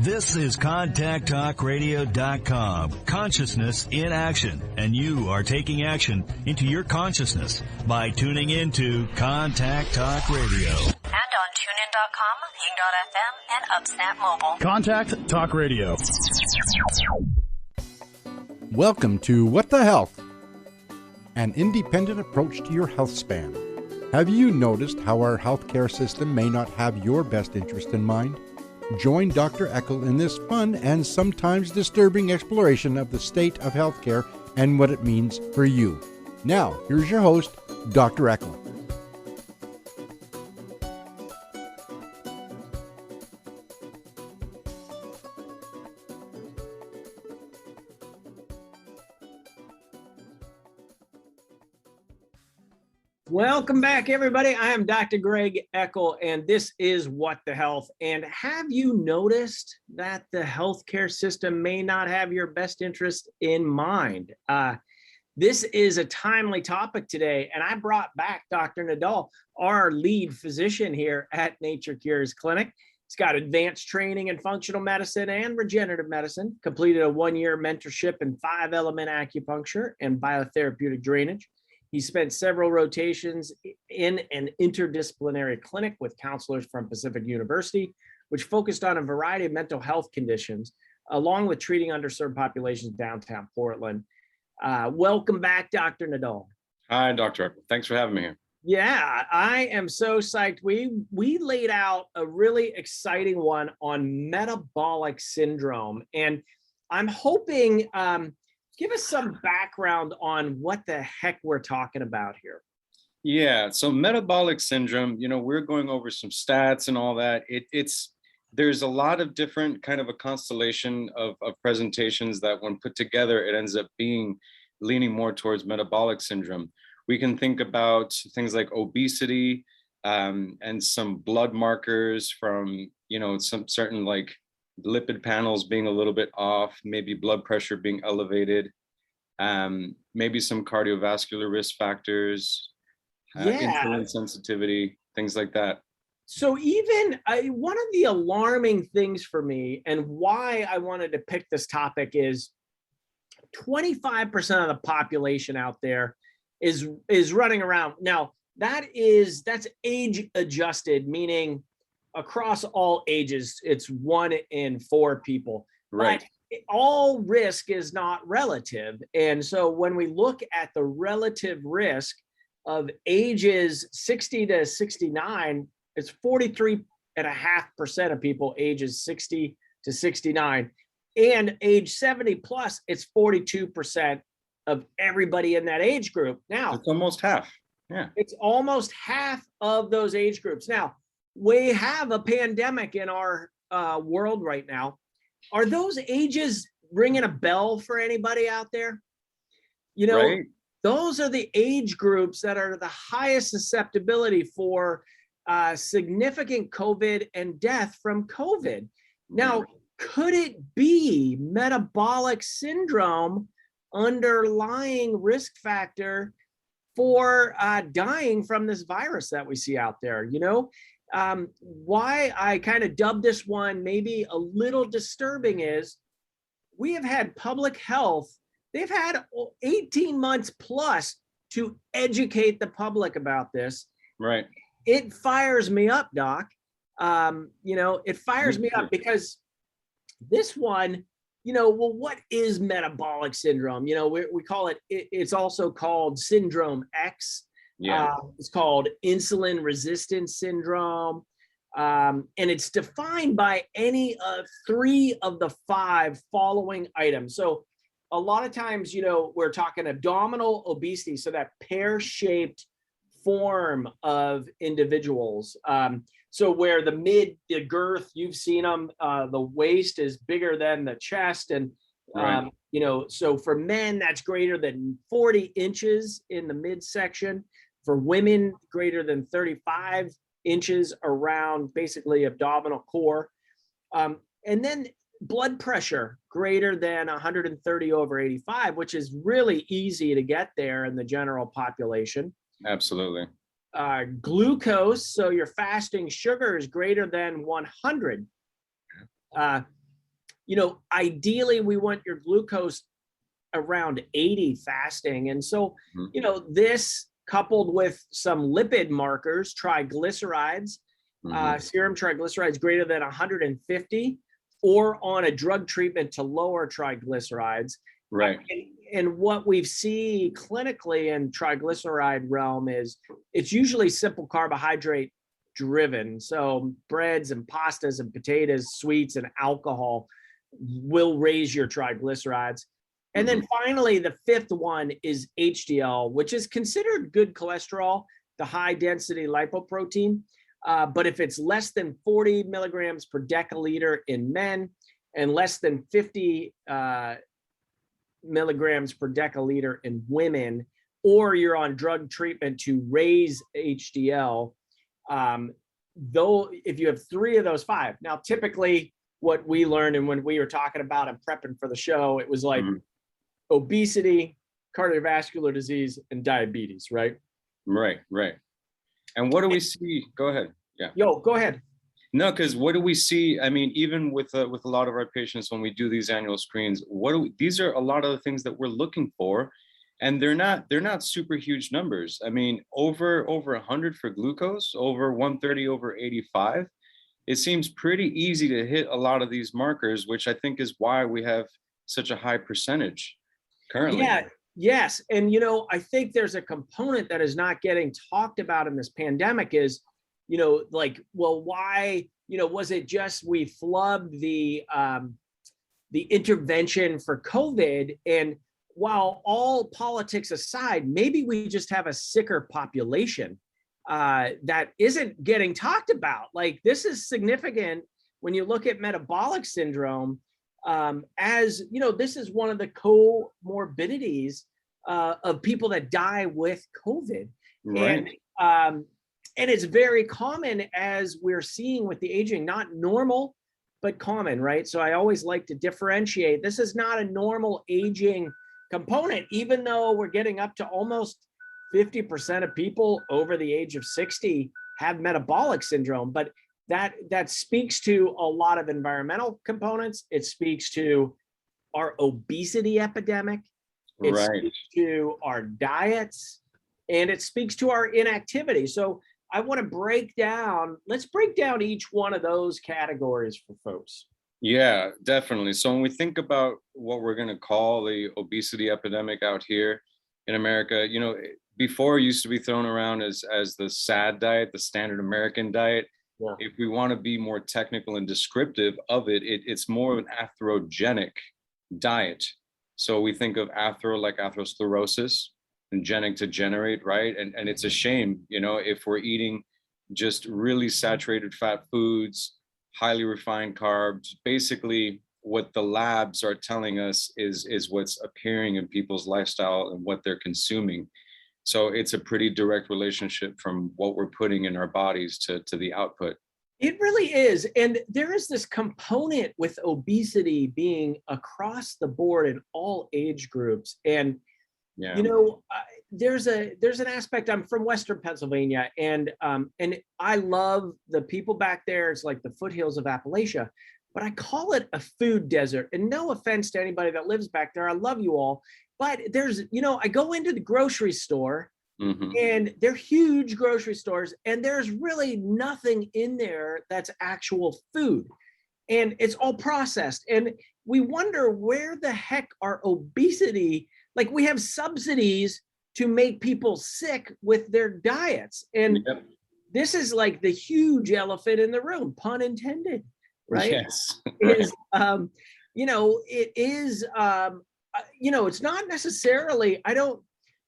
This is ContactTalkRadio.com. Consciousness in action. And you are taking action into your consciousness by tuning into Contact Talk Radio. And on TuneIn.com, Ping.fm, and UpSnap Mobile. Contact Talk Radio. Welcome to What the Health, an independent approach to your health span. Have you noticed how our healthcare system may not have your best interest in mind? Join Dr. Eckel in this fun and sometimes disturbing exploration of the state of healthcare and what it means for you. Now, here's your host, Dr. Eckel. Welcome back, everybody. I am Dr. Greg Eckel, and this is What the Health. And have you noticed that the healthcare system may not have your best interest in mind? This is a timely topic today, and I brought back Dr. Nadal, our lead physician here at Nature Cures Clinic. He's got advanced training in functional medicine and regenerative medicine, completed a 1-year mentorship in 5-element acupuncture and biotherapeutic drainage. He spent several rotations in an interdisciplinary clinic with counselors from Pacific University, which focused on a variety of mental health conditions, along with treating underserved populations downtown Portland. Welcome back, Dr. Nadal. Hi, Dr. Eckel. Thanks for having me here. Yeah, I am so psyched. We laid out a really exciting one on metabolic syndrome, and I'm hoping give us some background on what the heck we're talking about here. Yeah, so metabolic syndrome, we're going over some stats and all that. There's a lot of different kind of a constellation of presentations that when put together, it ends up leaning more towards metabolic syndrome. We can think about things like obesity and some blood markers from, some certain like lipid panels being a little bit off, maybe blood pressure being elevated, maybe some cardiovascular risk factors, insulin sensitivity, things like that. So even one of the alarming things for me and why I wanted to pick this topic is 25% of the population out there is running around. Now, that's age adjusted, meaning across all ages, it's 1 in 4 people. Right. But all risk is not relative. And so when we look at the relative risk of ages 60 to 69, it's 43.5% of people ages 60 to 69. And age 70 plus, it's 42% of everybody in that age group. Now, it's almost half. Yeah. It's almost half of those age groups. Now, we have a pandemic in our world right now. Are those ages ringing a bell for anybody out there? Right. Those are the age groups that are the highest susceptibility for significant COVID and death from COVID. Now, could it be metabolic syndrome underlying risk factor for dying from this virus that we see out there? Why I kind of dubbed this one maybe a little disturbing is we have had public health. They've had 18 months plus to educate the public about this. Right. It fires me up, Doc. It fires me up because this one, what is metabolic syndrome? We call it's also called syndrome X. Yeah. It's called insulin resistance syndrome. And it's defined by any of 3 of the 5 following items. So a lot of times, we're talking abdominal obesity. So that pear-shaped form of individuals. So where the girth, you've seen them, the waist is bigger than the chest. And, right. So for men, that's greater than 40 inches in the midsection. For women, greater than 35 inches around basically abdominal core. And then blood pressure greater than 130/85, which is really easy to get there in the general population. Absolutely. Glucose, so your fasting sugar is greater than 100. ideally we want your glucose around 80 fasting. And so, Mhm. this coupled with some lipid markers, triglycerides, Mhm. serum triglycerides greater than 150, or on a drug treatment to lower triglycerides. Right. And what we see clinically in triglyceride realm is it's usually simple carbohydrate driven. So breads and pastas and potatoes, sweets and alcohol will raise your triglycerides. And then finally, the fifth one is HDL, which is considered good cholesterol, the high density lipoprotein. But if it's less than 40 milligrams per deciliter in men and less than 50 milligrams per deciliter in women, or you're on drug treatment to raise HDL, though, if you have three of those five. Now, typically what we learned, and when we were talking about and prepping for the show, it was like obesity, cardiovascular disease, and diabetes, right? Right. And what do we see? Go ahead. Yeah. Yo, go ahead. No, because what do we see? I mean, even with a lot of our patients, when we do these annual screens, these are a lot of the things that we're looking for, and they're not super huge numbers. I mean, over 100 for glucose, over 130, over 85. It seems pretty easy to hit a lot of these markers, which I think is why we have such a high percentage currently. Yeah. Yes. And, I think there's a component that is not getting talked about in this pandemic is, well, why, was it just we flubbed the intervention for COVID? And while all politics aside, maybe we just have a sicker population that isn't getting talked about. Like, this is significant when you look at metabolic syndrome. As this is one of the comorbidities of people that die with COVID. Right. And it's very common, as we're seeing with the aging, not normal, but common, right? So I always like to differentiate. This is not a normal aging component, even though we're getting up to almost 50% of people over the age of 60 have metabolic syndrome. But that speaks to a lot of environmental components. It speaks to our obesity epidemic. It speaks to our diets, and it speaks to our inactivity. So I want to let's break down each one of those categories for folks. Yeah, definitely. So when we think about what we're going to call the obesity epidemic out here in America, before it used to be thrown around as the SAD diet, the standard American diet. Yeah. If we want to be more technical and descriptive of it, it's more of an atherogenic diet. So we think of athero like atherosclerosis, and genic to generate, right? And it's a shame, if we're eating just really saturated fat foods, highly refined carbs. Basically, what the labs are telling us is what's appearing in people's lifestyle and what they're consuming. So it's a pretty direct relationship from what we're putting in our bodies to the output. It really is. And there is this component with obesity being across the board in all age groups. And, there's an aspect. I'm from Western Pennsylvania, and I love the people back there. It's like the foothills of Appalachia, but I call it a food desert. And no offense to anybody that lives back there. I love you all. But there's, I go into the grocery store, and they're huge grocery stores, and there's really nothing in there that's actual food. And it's all processed. And we wonder where the heck are obesity? Like, we have subsidies to make people sick with their diets. And this is like the huge elephant in the room, pun intended, right? Yes. Is, it is, it's not necessarily, I don't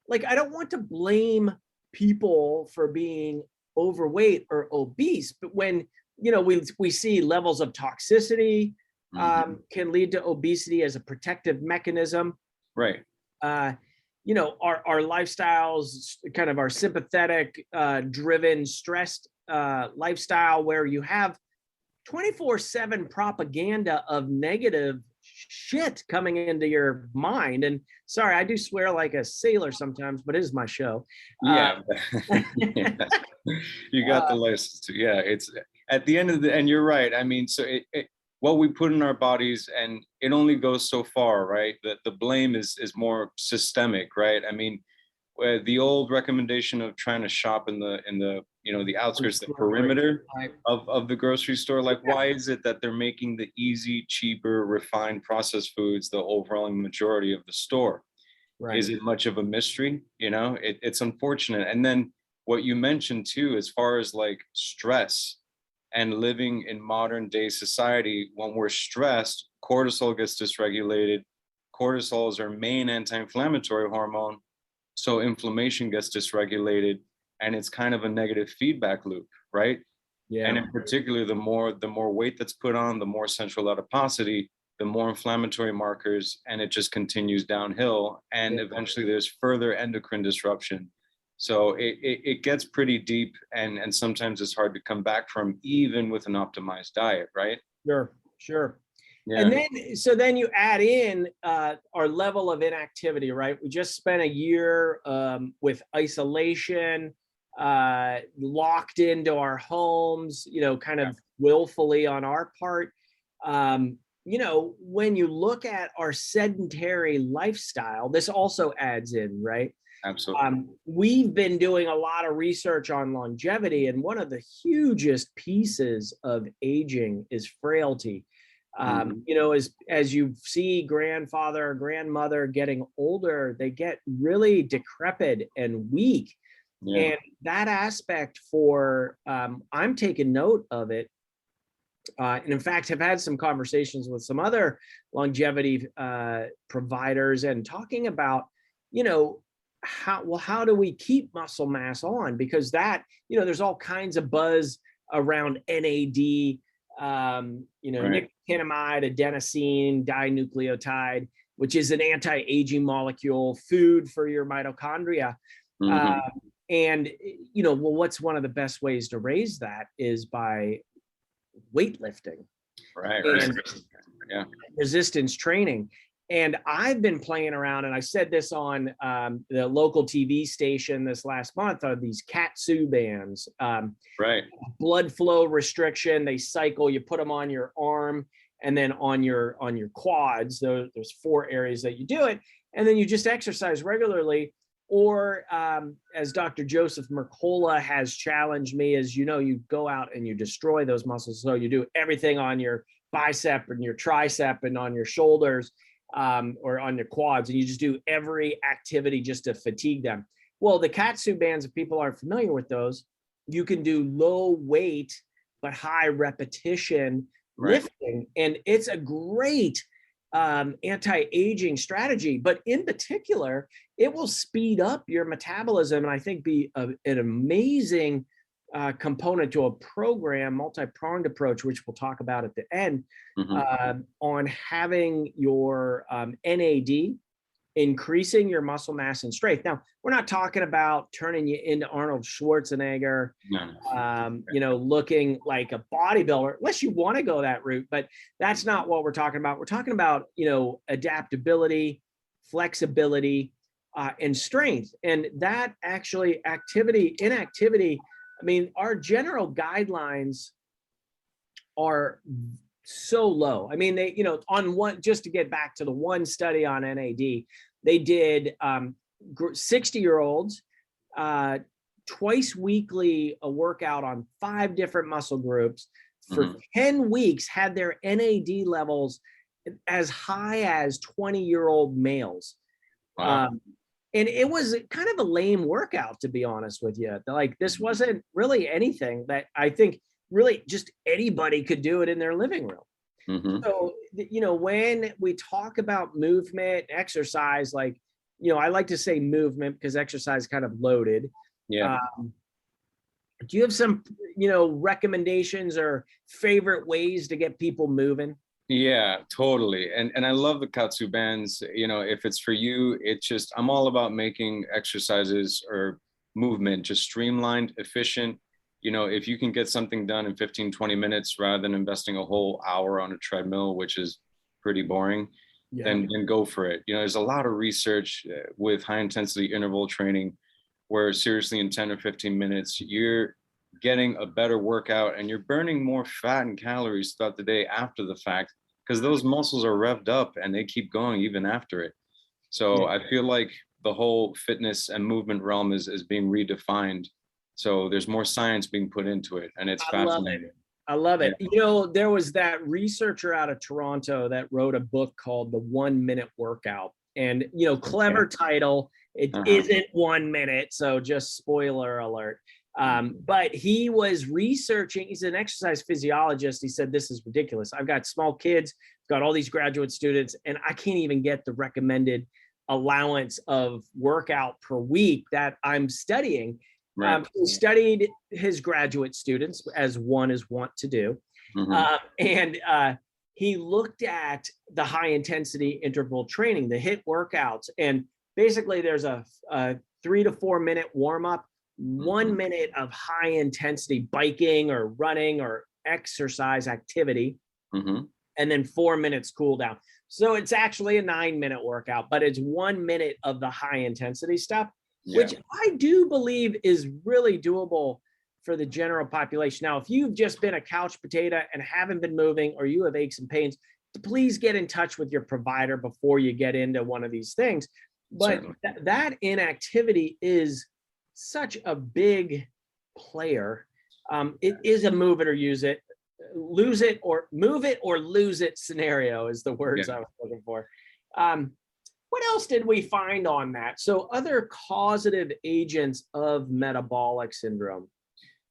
want to blame people for being overweight or obese, but when, we see levels of toxicity can lead to obesity as a protective mechanism. Right. Our lifestyles, kind of our sympathetic, driven, stressed lifestyle, where you have 24/7 propaganda of negative shit coming into your mind. And sorry, I do swear like a sailor sometimes, but it is my show. Yeah. You got the license to. Yeah, it's at the end of and you're right. I mean, so what we put in our bodies, and it only goes so far, right? The blame is more systemic, right? I mean, the old recommendation of trying to shop in the the outskirts, the perimeter of the grocery store, like, why is it that they're making the easy, cheaper, refined, processed foods the overwhelming majority of the store? Right. Is it much of a mystery? It's unfortunate. And then what you mentioned too, as far as like stress and living in modern day society, when we're stressed, cortisol gets dysregulated. Cortisol is our main anti-inflammatory hormone. So inflammation gets dysregulated, and it's kind of a negative feedback loop, right? Yeah. And in particular, the more weight that's put on, the more central adiposity, the more inflammatory markers, and it just continues downhill. And eventually there's further endocrine disruption. So it gets pretty deep, and sometimes it's hard to come back from, even with an optimized diet, right? Sure. Yeah. And then you add in our level of inactivity, right? We just spent a year with isolation, locked into our homes, kind of willfully on our part. When you look at our sedentary lifestyle, this also adds in, right? Absolutely. We've been doing a lot of research on longevity, and one of the hugest pieces of aging is frailty. As you see grandfather or grandmother getting older, they get really decrepit and weak. Yeah. And that aspect I'm taking note of it. And in fact, have had some conversations with some other longevity providers and talking about, how do we keep muscle mass on? Because that, there's all kinds of buzz around NAD, right. Nicotinamide, adenosine dinucleotide, which is an anti-aging molecule, food for your mitochondria. Mm-hmm. What's one of the best ways to raise that is by weightlifting, right? Yeah, resistance training. And I've been playing around, and I said this on the local TV station this last month, are these Katsu bands, right? Blood flow restriction. They cycle. You put them on your arm and then on your quads. There's 4 areas that you do it, and then you just exercise regularly. Or as Dr. Joseph Mercola has challenged me, as you go out and you destroy those muscles. So you do everything on your bicep and your tricep and on your shoulders or on your quads, and you just do every activity just to fatigue them. Well, the Katsu bands, if people aren't familiar with those, you can do low weight but high repetition lifting, and it's a great anti-aging strategy. But in particular, it will speed up your metabolism, and I think be an amazing component to a program, multi-pronged approach, which we'll talk about at the end, on having your NAD, increasing your muscle mass and strength. Now, we're not talking about turning you into Arnold Schwarzenegger, looking like a bodybuilder, unless you want to go that route, but that's not what we're talking about. We're talking about, adaptability, flexibility, and strength. And that actually inactivity, I mean, our general guidelines are so low. I mean, they, just to get back to the one study on NAD, they did 60-year-olds twice weekly, a workout on 5 different muscle groups for 10 weeks, had their NAD levels as high as 20-year-old males. Wow. And it was kind of a lame workout, to be honest with you. Like, this wasn't really anything that I think really just anybody could do it in their living room. So, when we talk about movement, exercise, like, I like to say movement because exercise is kind of loaded. Yeah. Do you have some, recommendations or favorite ways to get people moving? Yeah, totally. And I love the Katsu bands. If it's for you, it's just, I'm all about making exercises or movement just streamlined, efficient. If you can get something done in 15, 20 minutes rather than investing a whole hour on a treadmill, which is pretty boring, then go for it. There's a lot of research with high intensity interval training where seriously in 10 or 15 minutes, you're getting a better workout, and you're burning more fat and calories throughout the day after the fact, because those muscles are revved up and they keep going even after it. So I feel like the whole fitness and movement realm is being redefined. So there's more science being put into it, and it's fascinating. I love it. Yeah. You know, there was that researcher out of Toronto that wrote a book called The 1 Minute Workout. And, you know, clever title. It isn't 1 minute. So just spoiler alert. But he was researching, he's an exercise physiologist. He said, this is ridiculous. I've got small kids, got all these graduate students, and I can't even get the recommended allowance of workout per week that I'm studying. Right. He studied his graduate students, as one is wont to do. And he looked at the high intensity interval training, the HIIT workouts. And basically there's a 3 to 4 minute warm up, 1 minute of high intensity biking or running or exercise activity, and then 4 minutes cool down. So it's actually a 9-minute workout, but it's 1 minute of the high intensity stuff, which I do believe is really doable for the general population. Now, if you've just been a couch potato and haven't been moving, or you have aches and pains, please get in touch with your provider before you get into one of these things. But that inactivity is such a big player. It is a move it or use it, lose it or move it or lose it scenario is the words I was looking for. What else did we find on that? So other causative agents of metabolic syndrome.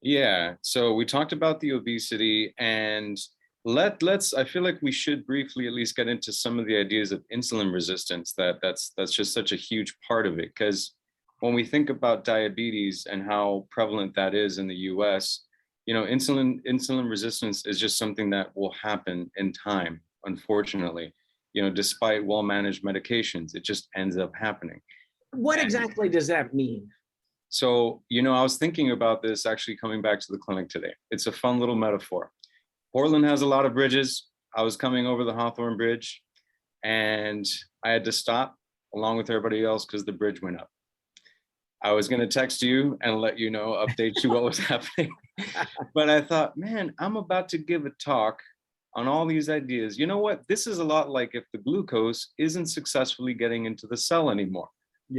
Yeah, so we talked about the obesity, and let's I feel like we should briefly at least get into some of the ideas of insulin resistance. That's just such a huge part of it, because when we think about diabetes and how prevalent that is in the US, you know, insulin resistance is just something that will happen in time, unfortunately. You know, despite well-managed medications, it just ends up happening. What exactly does that mean? So, you know, I was thinking about this actually coming back to the clinic today. It's a fun little metaphor. Portland has a lot of bridges. I was coming over the Hawthorne Bridge, and I had to stop along with everybody else because the bridge went up. I was going to text you and let you know, update you what was happening. But I thought, man, I'm about to give a talk on all these ideas. You know what? This is a lot like if the glucose isn't successfully getting into the cell anymore.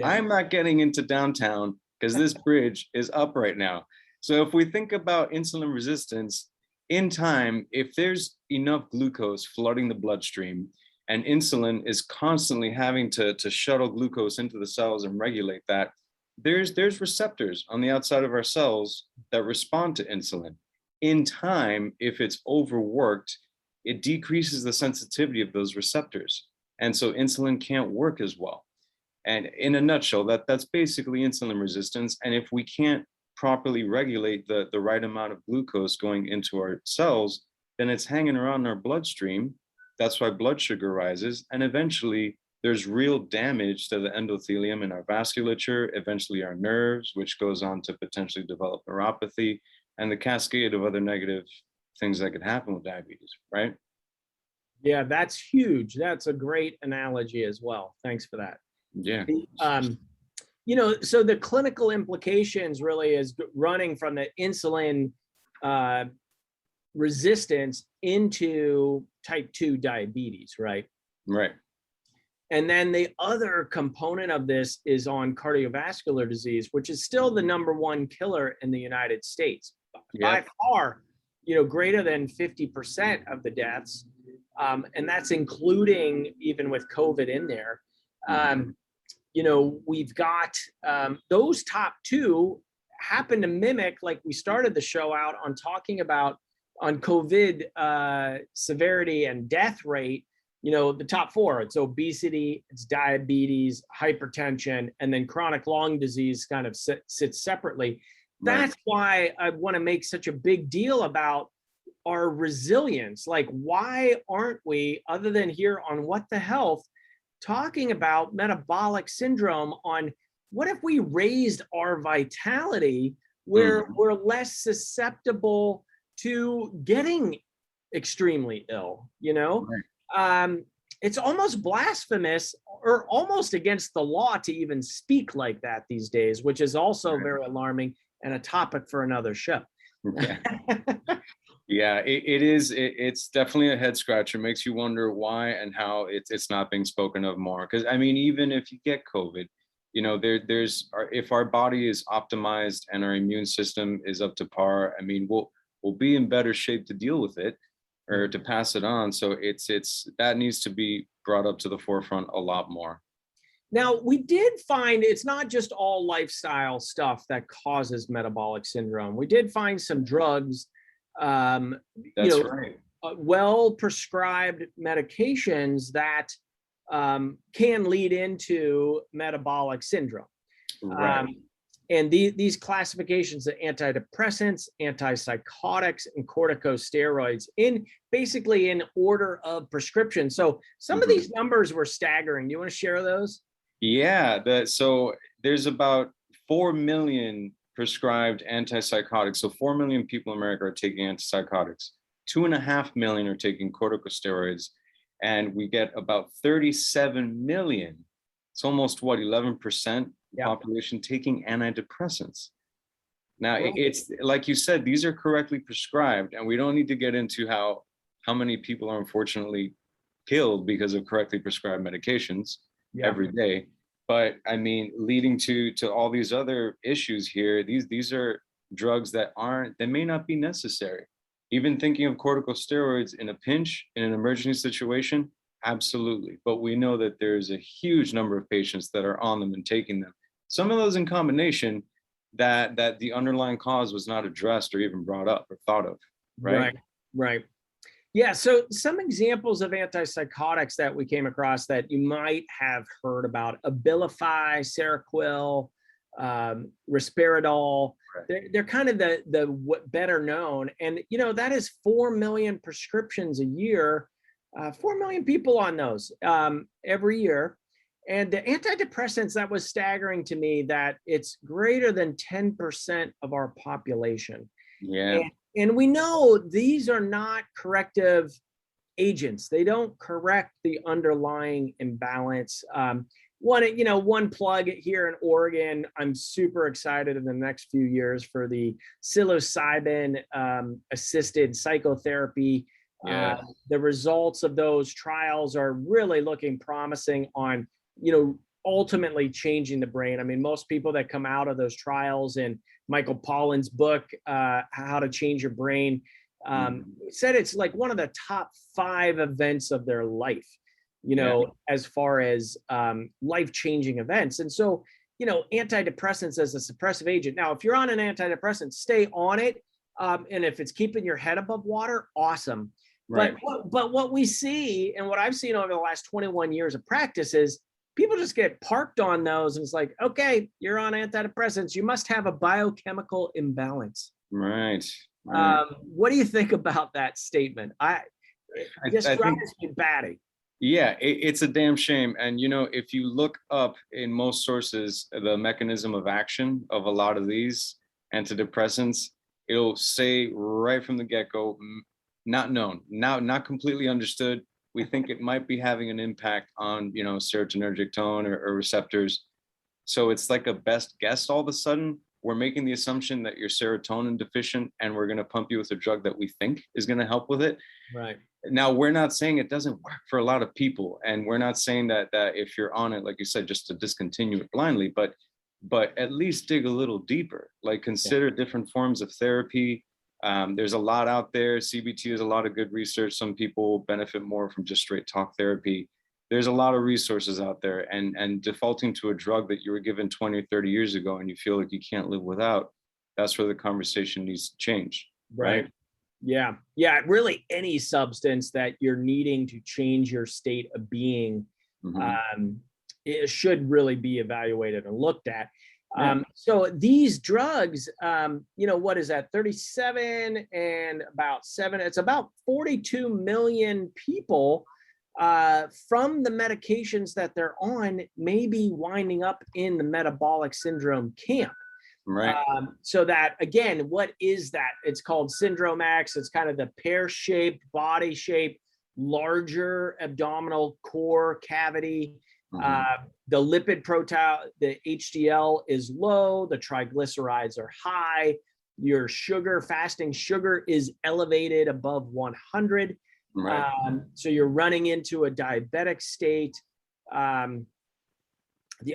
I'm not getting into downtown because this bridge is up right now. So if we think about insulin resistance, in time, if there's enough glucose flooding the bloodstream and insulin is constantly having to shuttle glucose into the cells and regulate that, there's receptors on the outside of our cells that respond to insulin. In time, if it's overworked, it decreases the sensitivity of those receptors. And so insulin can't work as well. And in a nutshell, that's basically insulin resistance. And if we can't properly regulate the right amount of glucose going into our cells, then it's hanging around in our bloodstream. That's why blood sugar rises. And eventually there's real damage to the endothelium in our vasculature, eventually our nerves, which goes on to potentially develop neuropathy and the cascade of other negative things that could happen with diabetes, right? Yeah, that's huge. That's a great analogy as well. Thanks for that. Yeah. You know, so the clinical implications really is running from the insulin resistance into type 2 diabetes, right? Right. And then the other component of this is on cardiovascular disease, which is still the #1 killer in the United States. By far, you know, greater than 50% of the deaths. And that's including even with COVID in there. You know, we've got those top two happen to mimic, like we started the show out on talking about on COVID severity and death rate. You know, the top four, it's obesity, it's diabetes, hypertension, and then chronic lung disease kind of sits separately. That's why I want to make such a big deal about our resilience. Like, why aren't we, other than here on What the Health, talking about metabolic syndrome on what if we raised our vitality where we're less susceptible to getting extremely ill, you know? It's almost blasphemous or almost against the law to even speak like that these days, which is also very alarming and a topic for another show. Yeah. Yeah, it is. It's definitely a head scratcher. Makes you wonder why and how it's not being spoken of more. Because I mean, even if you get COVID, you know, if our body is optimized and our immune system is up to par, I mean, we'll be in better shape to deal with it or to pass it on. So it's that needs to be brought up to the forefront a lot more. Now, we did find it's not just all lifestyle stuff that causes metabolic syndrome. We did find some drugs, That's right. Well-prescribed medications that can lead into metabolic syndrome. Right. And these classifications of antidepressants, antipsychotics, and corticosteroids basically in order of prescription. So some of these numbers were staggering. Do you want to share those? Yeah, so there's about 4 million prescribed antipsychotics. So 4 million people in America are taking antipsychotics. 2.5 million are taking corticosteroids, and we get about 37 million. It's almost 11% population taking antidepressants. Now, it's like you said, these are correctly prescribed, and we don't need to get into how many people are unfortunately killed because of correctly prescribed medications every day. But I mean, leading to all these other issues here, these are drugs that may not be necessary. Even thinking of corticosteroids in a pinch, in an emergency situation, absolutely. But we know that there's a huge number of patients that are on them and taking them. Some of those in combination that the underlying cause was not addressed or even brought up or thought of, right? Right. Yeah, so some examples of antipsychotics that we came across that you might have heard about: Abilify, Seroquel, Risperidol. They're kind of the better known, and you know that is 4 million prescriptions a year, 4 million people on those every year. And the antidepressants, that was staggering to me that it's greater than 10% of our population. Yeah. And we know these are not corrective agents. They don't correct the underlying imbalance. One plug here in Oregon, I'm super excited in the next few years for the psilocybin assisted psychotherapy. Yeah. The results of those trials are really looking promising on, ultimately changing the brain. I mean, most people that come out of those trials, and Michael Pollan's book, How to Change Your Brain, said it's like one of the top 5 events of their life, as far as life-changing events. And so, antidepressants as a suppressive agent. Now, if you're on an antidepressant, stay on it. And if it's keeping your head above water, awesome. Right. But what we see, and what I've seen over the last 21 years of practice, is people just get parked on those, and it's like, okay, you're on antidepressants, you must have a biochemical imbalance. Right. What do you think about that statement? I drives me batty. Yeah, it's a damn shame. And if you look up in most sources the mechanism of action of a lot of these antidepressants, it'll say right from the get-go, not known, not completely understood. We think it might be having an impact on, serotonergic tone or receptors. So it's like a best guess. All of a sudden, we're making the assumption that you're serotonin deficient, and we're going to pump you with a drug that we think is going to help with it. Right. Now, we're not saying it doesn't work for a lot of people. And we're not saying that if you're on it, like you said, just to discontinue it blindly, but at least dig a little deeper, like consider different forms of therapy. There's a lot out there. CBT is a lot of good research. Some people benefit more from just straight talk therapy. There's a lot of resources out there, and defaulting to a drug that you were given 20 or 30 years ago and you feel like you can't live without, that's where the conversation needs to change. Right. Yeah. Really, any substance that you're needing to change your state of being, it should really be evaluated and looked at. So these drugs, what is that? 37 and about 7. It's about 42 million people from the medications that they're on may be winding up in the metabolic syndrome camp. Right. So that, again, what is that? It's called Syndrome X. It's kind of the pear-shaped body shape, larger abdominal core cavity. The lipid profile, the HDL is low, the triglycerides are high, Your sugar, fasting sugar is elevated above 100. Right. So you're running into a diabetic state. The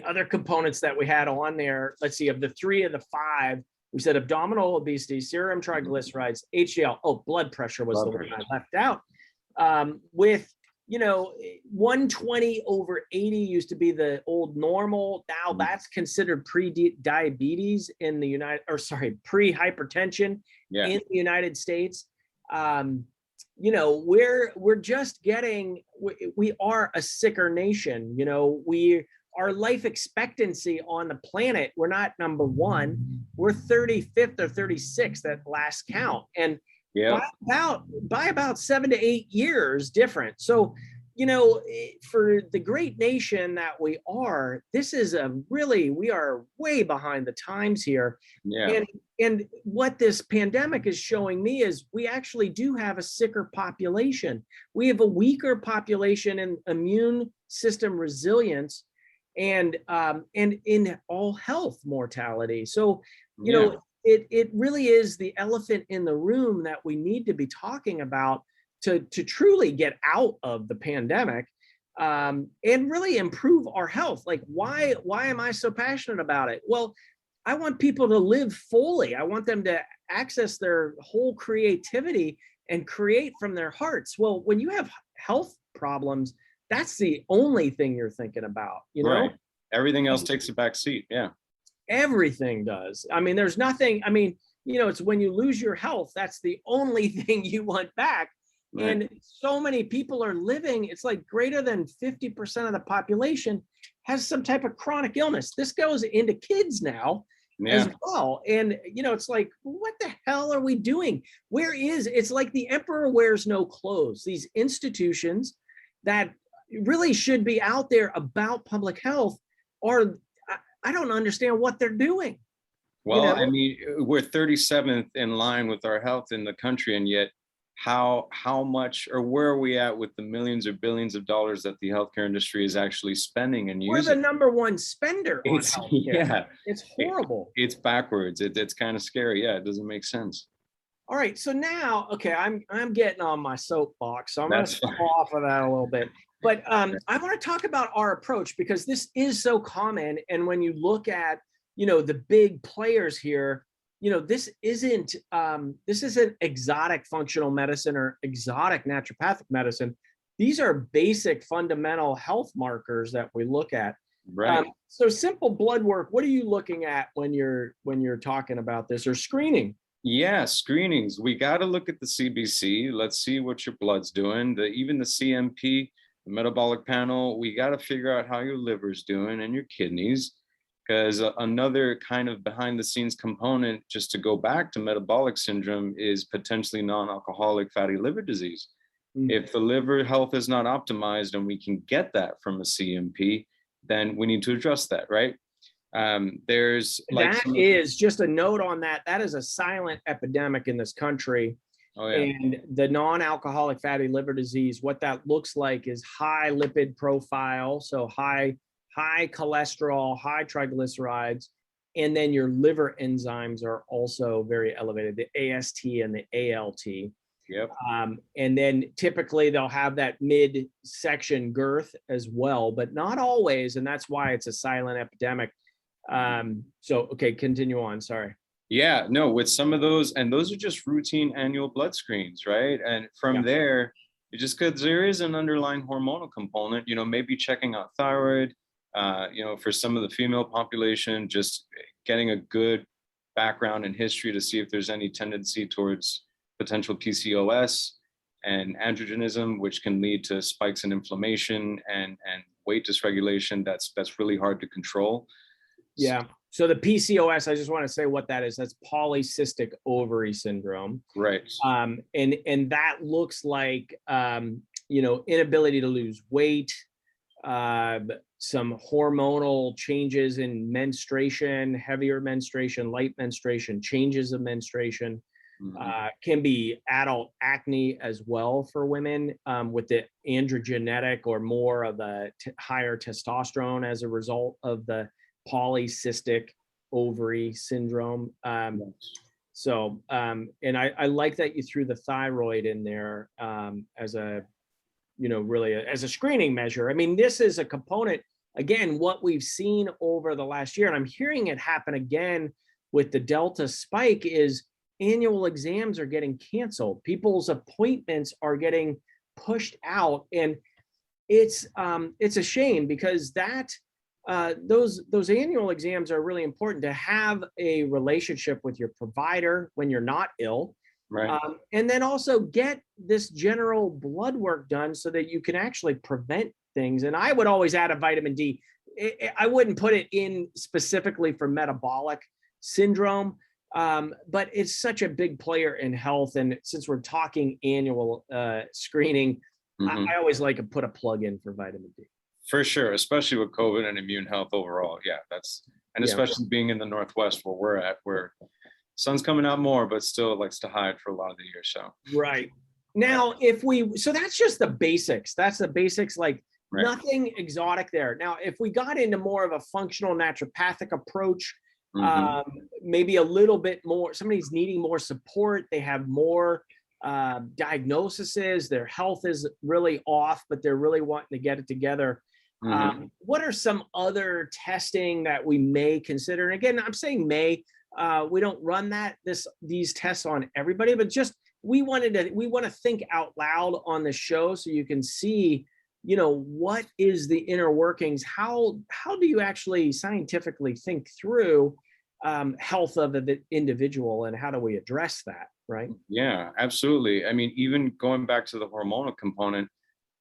other components that we had on there, let's see, of the 3 of the 5, we said abdominal obesity, serum triglycerides, HDL. Oh, blood pressure was the one I left out. With, 120 over 80 used to be the old normal. Now that's considered pre-diabetes in the pre-hypertension in the United States. We're just getting, we are a sicker nation. Our life expectancy on the planet, we're not number 1, we're 35th or 36th at last count. And by about 7 to 8 years different. So, for the great nation that we are, this is we are way behind the times here. Yeah. And what this pandemic is showing me is we actually do have a sicker population. We have a weaker population in immune system resilience and in all health mortality. So, it really is the elephant in the room that we need to be talking about to truly get out of the pandemic and really improve our health. Like, why am I so passionate about it? Well, I want people to live fully. I want them to access their whole creativity and create from their hearts. Well, when you have health problems, that's the only thing you're thinking about, Right. Everything else takes a back seat. Yeah. Everything does. I mean, there's nothing, it's when you lose your health, that's the only thing you want back. Right. And so many people are living, it's like greater than 50% of the population has some type of chronic illness. This goes into kids now as well. And, it's like, what the hell are we doing? It's like the emperor wears no clothes. These institutions that really should be out there about public health I don't understand what they're doing. Well, we're 37th in line with our health in the country, and yet how much, or where are we at with the millions or billions of dollars that the healthcare industry is actually spending and using? We're the number 1 spender on healthcare. Yeah, it's horrible. It's backwards. It's kind of scary. Yeah, it doesn't make sense. All right, so now, I'm getting on my soapbox, so I'm going to step off of that a little bit. But I want to talk about our approach, because this is so common. And when you look at, the big players here, this isn't exotic functional medicine or exotic naturopathic medicine. These are basic fundamental health markers that we look at. Right. So simple blood work, what are you looking at when you're talking about this, or screening? Yeah, screenings. We got to look at the CBC. Let's see what your blood's doing. Even the CMP, the metabolic panel, we got to figure out how your liver's doing and your kidneys, because another kind of behind the scenes component, just to go back to metabolic syndrome, is potentially non-alcoholic fatty liver disease. If the liver health is not optimized and we can get that from a CMP, then we need to address that, right? There's just a note on that. That is a silent epidemic in this country. Oh, yeah. And the non-alcoholic fatty liver disease, what that looks like is high lipid profile, so high cholesterol, high triglycerides, and then your liver enzymes are also very elevated, the AST and the ALT. Yep. And then typically they'll have that midsection girth as well, but not always, and that's why it's a silent epidemic. Continue on. Sorry. Yeah, no, with some of those, and those are just routine annual blood screens, right? And from there, just because there is an underlying hormonal component, maybe checking out thyroid, for some of the female population, just getting a good background and history to see if there's any tendency towards potential PCOS and androgenism, which can lead to spikes in inflammation and weight dysregulation. That's really hard to control. Yeah. So the PCOS, I just want to say what that is. That's polycystic ovary syndrome. Right. And that looks like, inability to lose weight, some hormonal changes in menstruation, heavier menstruation, light menstruation, changes of menstruation, can be adult acne as well for women, with the androgenetic or more of the higher testosterone as a result of the polycystic ovary syndrome. So, and I like that you threw the thyroid in there as a, really as a screening measure. I mean, this is a component, again, what we've seen over the last year, and I'm hearing it happen again with the Delta spike, is annual exams are getting canceled. People's appointments are getting pushed out. And it's a shame, because those annual exams are really important to have a relationship with your provider when you're not ill. Right. And then also get this general blood work done so that you can actually prevent things. And I would always add a vitamin D. I wouldn't put it in specifically for metabolic syndrome, but it's such a big player in health. And since we're talking annual screening, I always like to put a plug in for vitamin D. For sure, especially with COVID and immune health overall. Yeah, especially being in the Northwest where we're at, where sun's coming out more, but still likes to hide for a lot of the year. So right now, so that's just the basics. That's the basics, like nothing exotic there. Now, if we got into more of a functional naturopathic approach, maybe a little bit more, somebody's needing more support, they have more diagnoses, their health is really off, but they're really wanting to get it together. What are some other testing that we may consider? And again, I'm saying may. We don't run these tests on everybody, but just we want to think out loud on the show so you can see, what is the inner workings? How do you actually scientifically think through health of the individual, and how do we address that? Right? Yeah, absolutely. I mean, even going back to the hormonal component,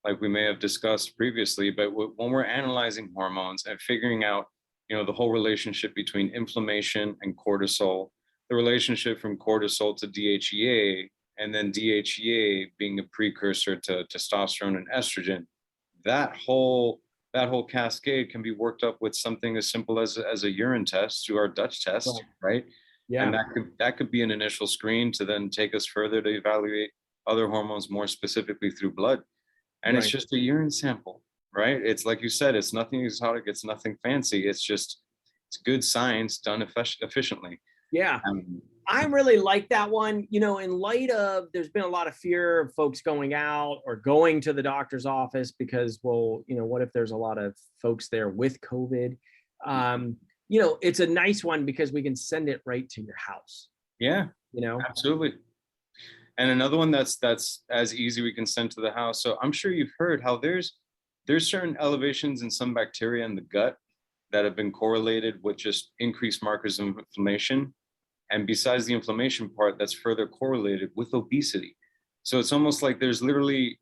like we may have discussed previously, but when we're analyzing hormones and figuring out the whole relationship between inflammation and cortisol, the relationship from cortisol to DHEA, and then DHEA being a precursor to testosterone and estrogen, that whole cascade can be worked up with something as simple as a urine test through our Dutch test, right? Yeah. And that could be an initial screen to then take us further to evaluate other hormones more specifically through blood. And it's just a urine sample. Right? It's like you said, it's nothing exotic, it's nothing fancy. It's good science done efficiently. Yeah. I really like that one. In light of, there's been a lot of fear of folks going out or going to the doctor's office because, well, what if there's a lot of folks there with COVID? It's a nice one because we can send it right to your house. Yeah. Absolutely. And another one that's as easy we can send to the house. So I'm sure you've heard how there's certain elevations in some bacteria in the gut that have been correlated with just increased markers of inflammation. And besides the inflammation part, that's further correlated with obesity. So it's almost like there's literally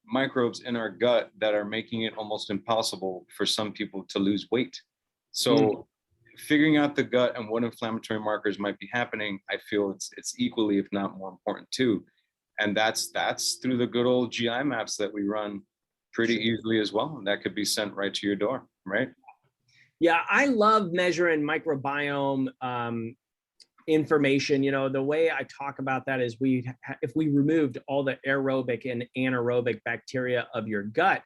microbes in our gut that are making it almost impossible for some people to lose weight. So figuring out the gut and what inflammatory markers might be happening, I feel it's equally, if not more important too. And that's through the good old GI maps that we run pretty easily as well. And that could be sent right to your door, right? Yeah, I love measuring microbiome information. The way I talk about that is if we removed all the aerobic and anaerobic bacteria of your gut,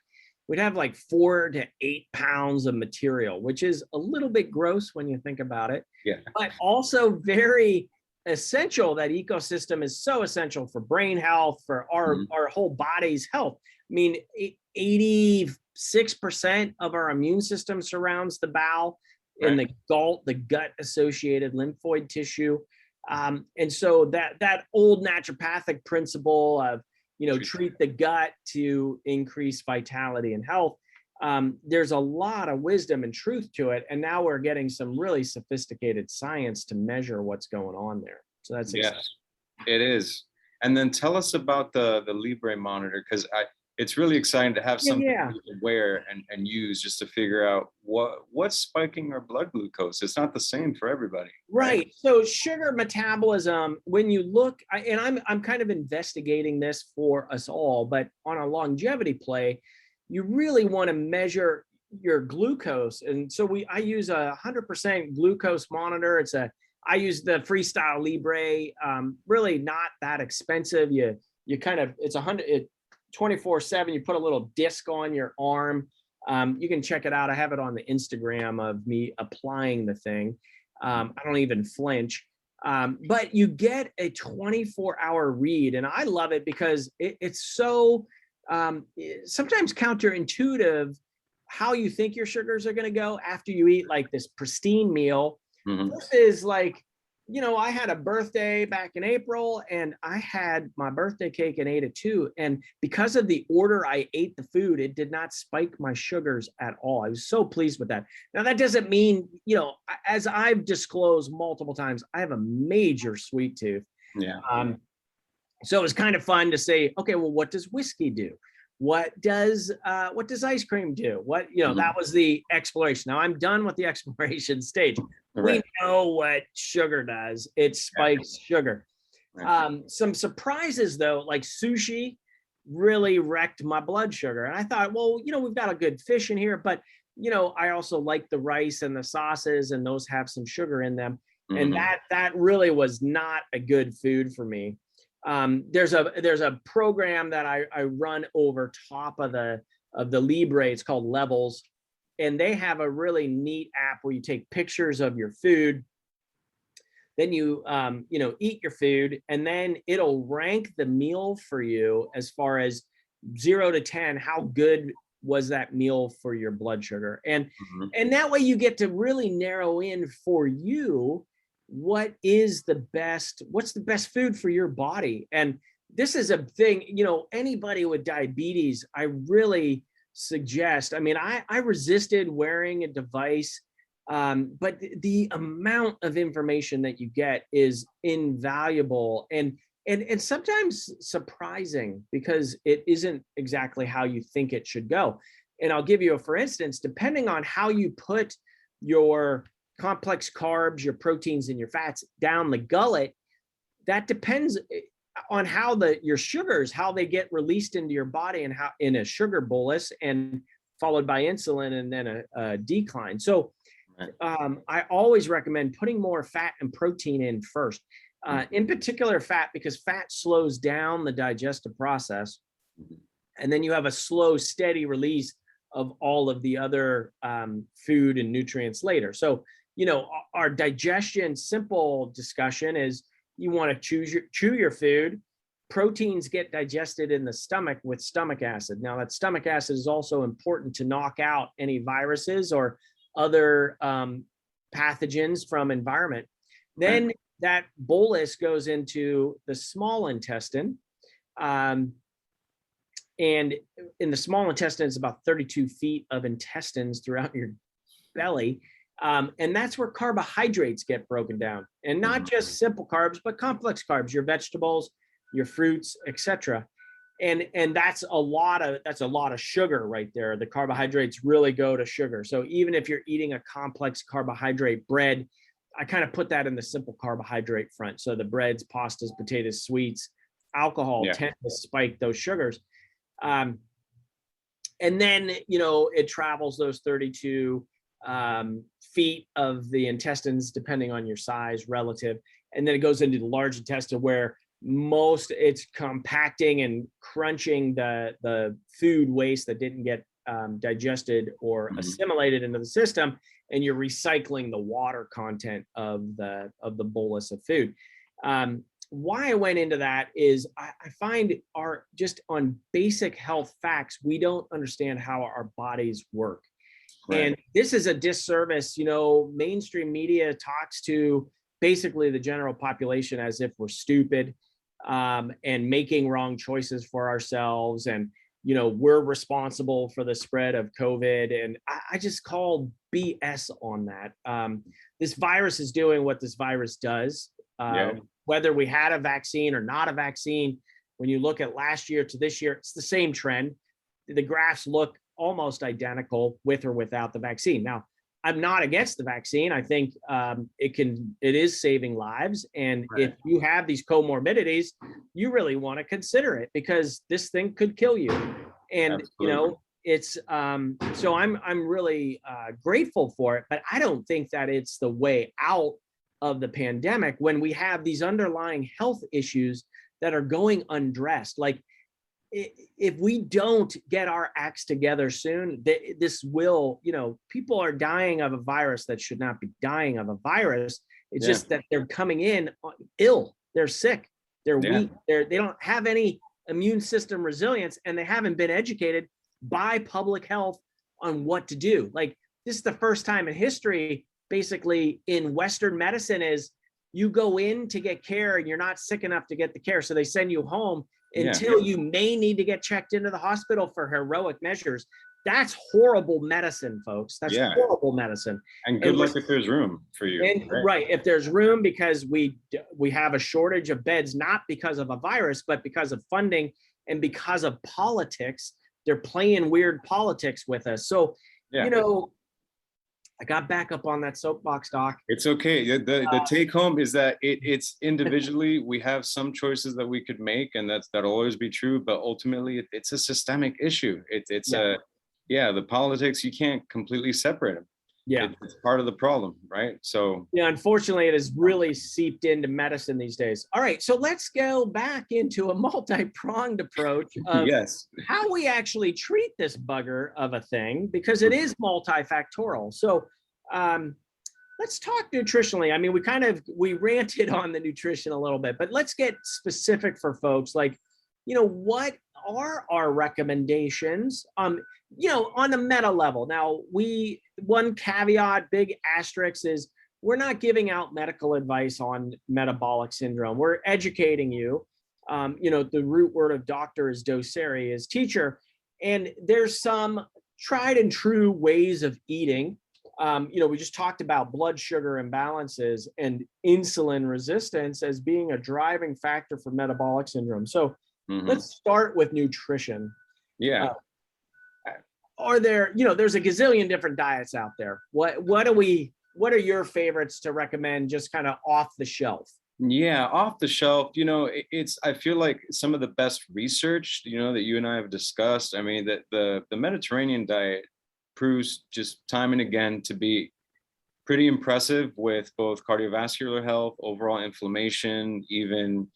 we'd have like 4 to 8 pounds of material, which is a little bit gross when you think about it. Yeah. But also very essential. That ecosystem is so essential for brain health, for our whole body's health. I mean, 86% of our immune system surrounds the bowel, and the gut associated lymphoid tissue. And so that old naturopathic principle of, treat the gut to increase vitality and health. There's a lot of wisdom and truth to it. And now we're getting some really sophisticated science to measure what's going on there. So that's exciting. Yes, it is. And then tell us about the Libre Monitor, because it's really exciting to have something to wear and use just to figure out what's spiking our blood glucose. It's not the same for everybody. Right. So sugar metabolism, when you look, and I'm kind of investigating this for us all, but on a longevity play, you really want to measure your glucose. And so I use a 100% glucose monitor. I use the Freestyle Libre, really not that expensive. You kind of, it's 24/7. You put a little disc on your arm. You can check it out. I have it on the Instagram of me applying the thing. I don't even flinch. But you get a 24-hour read, and I love it because it's so sometimes counterintuitive how you think your sugars are going to go after you eat like this pristine meal. Versus like, I had a birthday back in April, and I had my birthday cake and ate it too. And because of the order I ate the food, it did not spike my sugars at all. I was so pleased with that. Now, that doesn't mean, as I've disclosed multiple times, I have a major sweet tooth. Yeah. So it was kind of fun to say, okay, well, what does whiskey do? What does ice cream do? That was the exploration. Now I'm done with the exploration stage. Right. We know what sugar does. It spikes sugar. Right. Some surprises though, like sushi really wrecked my blood sugar. And I thought, well, we've got a good fish in here, but I also like the rice and the sauces, and those have some sugar in them. And that really was not a good food for me. There's a program that I run over top of the Libre. It's called Levels, and they have a really neat app where you take pictures of your food, then you eat your food, and then it'll rank the meal for you as far as 0 to 10. How good was that meal for your blood sugar? And that way you get to really narrow in for you what's the best food for your body. And this is a thing, anybody with diabetes, I really suggest, I resisted wearing a device, but the amount of information that you get is invaluable and sometimes surprising, because it isn't exactly how you think it should go. And I'll give you for instance, depending on how you put your complex carbs, your proteins, and your fats down the gullet, that depends on how your sugars, how they get released into your body, and how in a sugar bolus and followed by insulin and then a decline. So I always recommend putting more fat and protein in first, in particular fat, because fat slows down the digestive process. And then you have a slow, steady release of all of the other food and nutrients later. So our digestion, simple discussion is you want to chew your food. Proteins get digested in the stomach with stomach acid. Now that stomach acid is also important to knock out any viruses or other pathogens from environment. Then that bolus goes into the small intestine. And in the small intestine, it's about 32 feet of intestines throughout your belly. And that's where carbohydrates get broken down, and not just simple carbs, but complex carbs, your vegetables, your fruits, etc. And that's a lot of sugar right there. The carbohydrates really go to sugar. So even if you're eating a complex carbohydrate bread, I kind of put that in the simple carbohydrate front. So the breads, pastas, potatoes, sweets, alcohol tend to spike those sugars. And then, it travels those 32 feet of the intestines, depending on your size relative. And then it goes into the large intestine, where it's compacting and crunching the food waste that didn't get digested or assimilated into the system, and you're recycling the water content of the bolus of food. Why I went into that is I find just on basic health facts, we don't understand how our bodies work. Right. And this is a disservice. Mainstream media talks to basically the general population as if we're stupid and making wrong choices for ourselves. And, we're responsible for the spread of COVID. And I just call BS on that. This virus is doing what this virus does. Whether we had a vaccine or not a vaccine, when you look at last year to this year, it's the same trend. The graphs look almost identical with or without the vaccine. Now, I'm not against the vaccine. I think it is saving lives. And if you have these comorbidities, you really want to consider it, because this thing could kill you. And, it's so I'm really grateful for it, but I don't think that it's the way out of the pandemic when we have these underlying health issues that are going undressed. Like, if we don't get our acts together soon, this will, people are dying of a virus that should not be dying of a virus. It's just that they're coming in ill, they're sick, they're weak, they don't have any immune system resilience, and they haven't been educated by public health on what to do. Like, this is the first time in history, basically, in Western medicine, is you go in to get care and you're not sick enough to get the care. So they send you home until you may need to get checked into the hospital for heroic measures. That's horrible medicine, folks. That's horrible medicine. And good luck if there's room for you. And, right. If there's room, because we have a shortage of beds, not because of a virus, but because of funding and because of politics. They're playing weird politics with us. So, you know, I got back up on that soapbox, Doc. It's okay. The take home is that it's individually, we have some choices that we could make, and that'll always be true. But ultimately, it's a systemic issue. It's the politics, you can't completely separate them. It's part of the problem, right? So unfortunately, it has really seeped into medicine these days. All right, so let's go back into a multi-pronged approach of how we actually treat this bugger of a thing, because it is multifactorial. So let's talk nutritionally. I mean, we ranted on the nutrition a little bit, but let's get specific for folks. Like, you know, what are our recommendations? You know, on the meta level. Now, one caveat, big asterisk, is we're not giving out medical advice on metabolic syndrome. We're educating you. You know, the root word of doctor is docere, is teacher. And there's some tried and true ways of eating. You know, we just talked about blood sugar imbalances and insulin resistance as being a driving factor for metabolic syndrome. So let's start with nutrition. Are there, you know, there's a gazillion different diets out there. What are your favorites to recommend, just kind of off the shelf? Off the shelf, you know, I feel like some of the best research, you know, that you and I have discussed, I mean, that the Mediterranean diet proves just time and again to be pretty impressive with both cardiovascular health, overall inflammation, even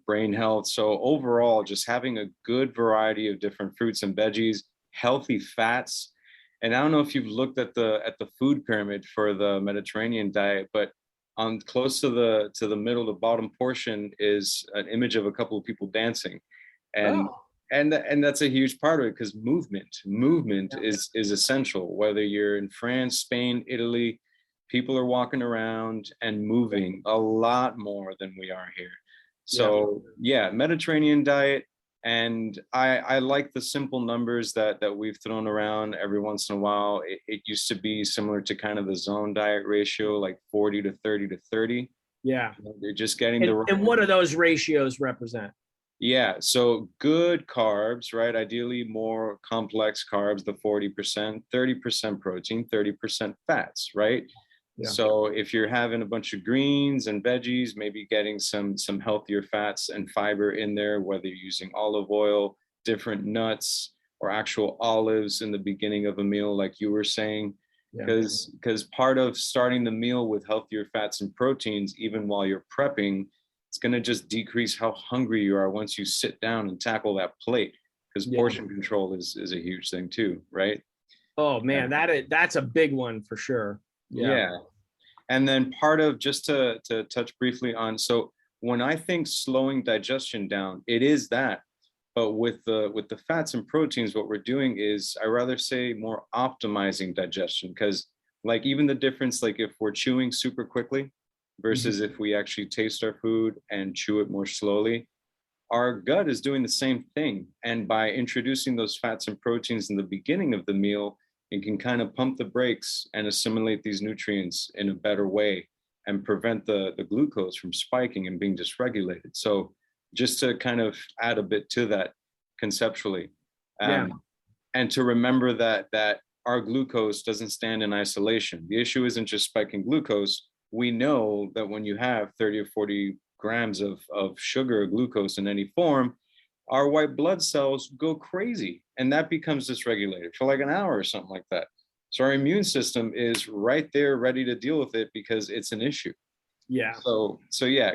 brain health. So overall, just having a good variety of different fruits and veggies, healthy fats. And I don't know if you've looked at the food pyramid for the Mediterranean diet, but on close to the middle, the bottom portion is an image of a couple of people dancing. And that's a huge part of it, because movement is essential. Whether you're in France, Spain, Italy, people are walking around and moving a lot more than we are here. So Mediterranean diet. And I like the simple numbers that we've thrown around every once in a while. It used to be similar to kind of the zone diet ratio, like 40 to 30 to 30. Yeah. They're just getting and what do those ratios represent? So good carbs, right? Ideally more complex carbs, the 40%, 30% protein, 30% fats, right? So if you're having a bunch of greens and veggies, maybe getting some healthier fats and fiber in there, whether you're using olive oil, different nuts, or actual olives in the beginning of a meal, like you were saying, because part of starting the meal with healthier fats and proteins, even while you're prepping, it's going to just decrease how hungry you are once you sit down and tackle that plate, because portion control is a huge thing too, right? Oh man, that's a big one for sure. And then part of, just to touch briefly on, so when I think slowing digestion down, it is that. But with the fats and proteins, what we're doing is, I rather say, more optimizing digestion. Because like even the difference, like if we're chewing super quickly versus if we actually taste our food and chew it more slowly, our gut is doing the same thing. And by introducing those fats and proteins in the beginning of the meal, it can kind of pump the brakes and assimilate these nutrients in a better way and prevent the glucose from spiking and being dysregulated. So just to kind of add a bit to that conceptually, and to remember that our glucose doesn't stand in isolation. The issue isn't just spiking glucose. We know that when you have 30 or 40 grams of sugar or glucose in any form, our white blood cells go crazy, and that becomes dysregulated for like an hour or something like that. So our immune system is right there ready to deal with it because it's an issue. So